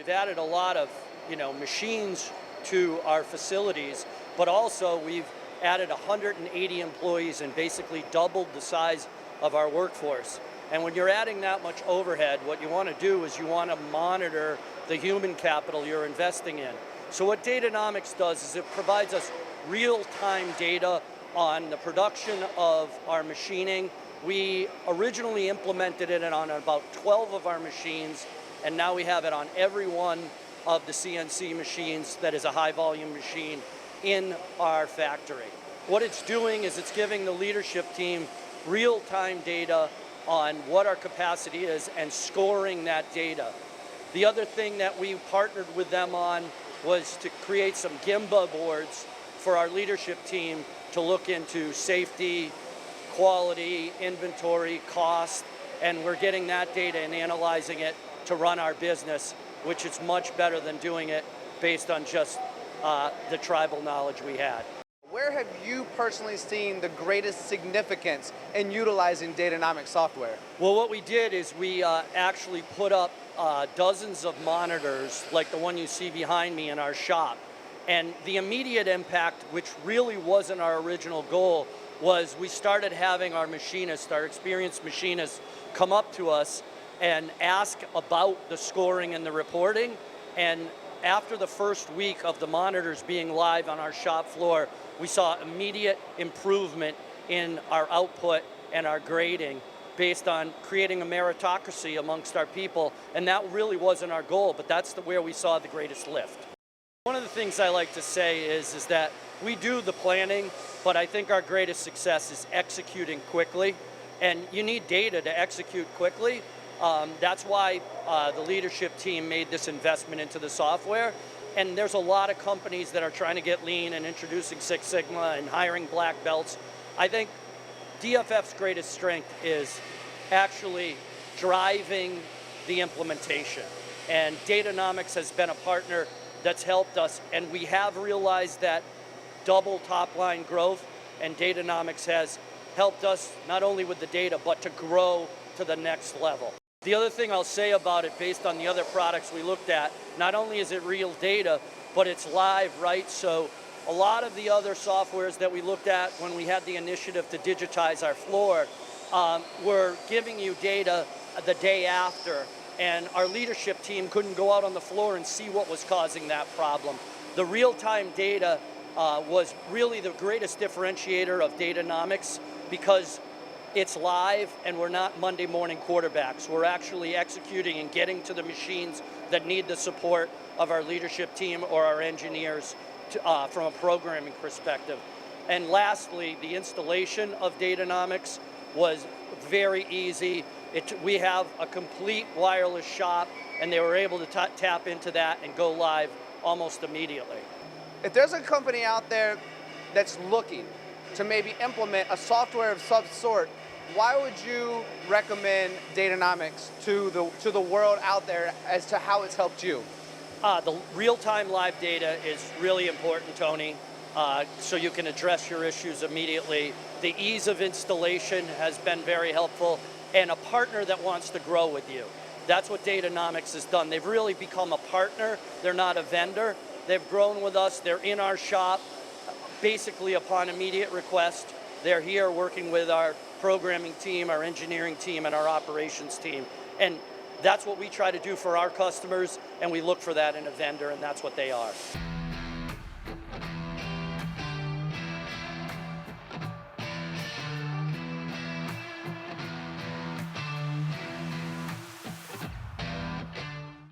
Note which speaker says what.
Speaker 1: we've added a lot of, machines to our facilities, but also we've added 180 employees and basically doubled the size of our workforce. And when you're adding that much overhead, what you want to do is you want to monitor the human capital you're investing in. So what Datanomix does is it provides us real-time data on the production of our machining. We originally implemented it on about 12 of our machines, and now we have it on every one of the CNC machines that is a high-volume machine in our factory. What it's doing is it's giving the leadership team real-time data on what our capacity is and scoring that data. The other thing that we partnered with them on was to create some Gemba boards for our leadership team to look into safety, quality, inventory, cost, and we're getting that data and analyzing it to run our business, which is much better than doing it based on just the tribal knowledge we had.
Speaker 2: Where have you personally seen the greatest significance in utilizing Datanomix software?
Speaker 1: Well, what we did is we actually put up dozens of monitors like the one you see behind me in our shop. And the immediate impact, which really wasn't our original goal, was we started having our machinists, our experienced machinists, come up to us and ask about the scoring and the reporting. And after the first week of the monitors being live on our shop floor, we saw immediate improvement in our output and our grading based on creating a meritocracy amongst our people. And that really wasn't our goal, but that's where we saw the greatest lift. One of the things I like to say is that we do the planning, but I think our greatest success is executing quickly. And you need data to execute quickly. That's why the leadership team made this investment into the software. And there's a lot of companies that are trying to get lean and introducing Six Sigma and hiring black belts. I think DFF's greatest strength is actually driving the implementation. And Datanomix has been a partner that's helped us, and we have realized that double top line growth, and Datanomix has helped us not only with the data, but to grow to the next level. The other thing I'll say about it, based on the other products we looked at, not only is it real data, but it's live, right? So a lot of the other softwares that we looked at when we had the initiative to digitize our floor were giving you data the day after, and our leadership team couldn't go out on the floor and see what was causing that problem. The real-time data was really the greatest differentiator of Datanomix because it's live and we're not Monday morning quarterbacks. We're actually executing and getting to the machines that need the support of our leadership team or our engineers from a programming perspective. And lastly, the installation of Datanomix was very easy. We have a complete wireless shop, and they were able to tap into that and go live almost immediately.
Speaker 2: If there's a company out there that's looking to maybe implement a software of some sort, why would you recommend Datanomix to the world out there as to how it's helped you?
Speaker 1: The real-time live data is really important, Tony, so you can address your issues immediately. The ease of installation has been very helpful, and a partner that wants to grow with you. That's what Datanomix has done. They've really become a partner. They're not a vendor. They've grown with us. They're in our shop basically upon immediate request. They're here working with our programming team, our engineering team, and our operations team. And that's what we try to do for our customers, and we look for that in a vendor, and that's what they are.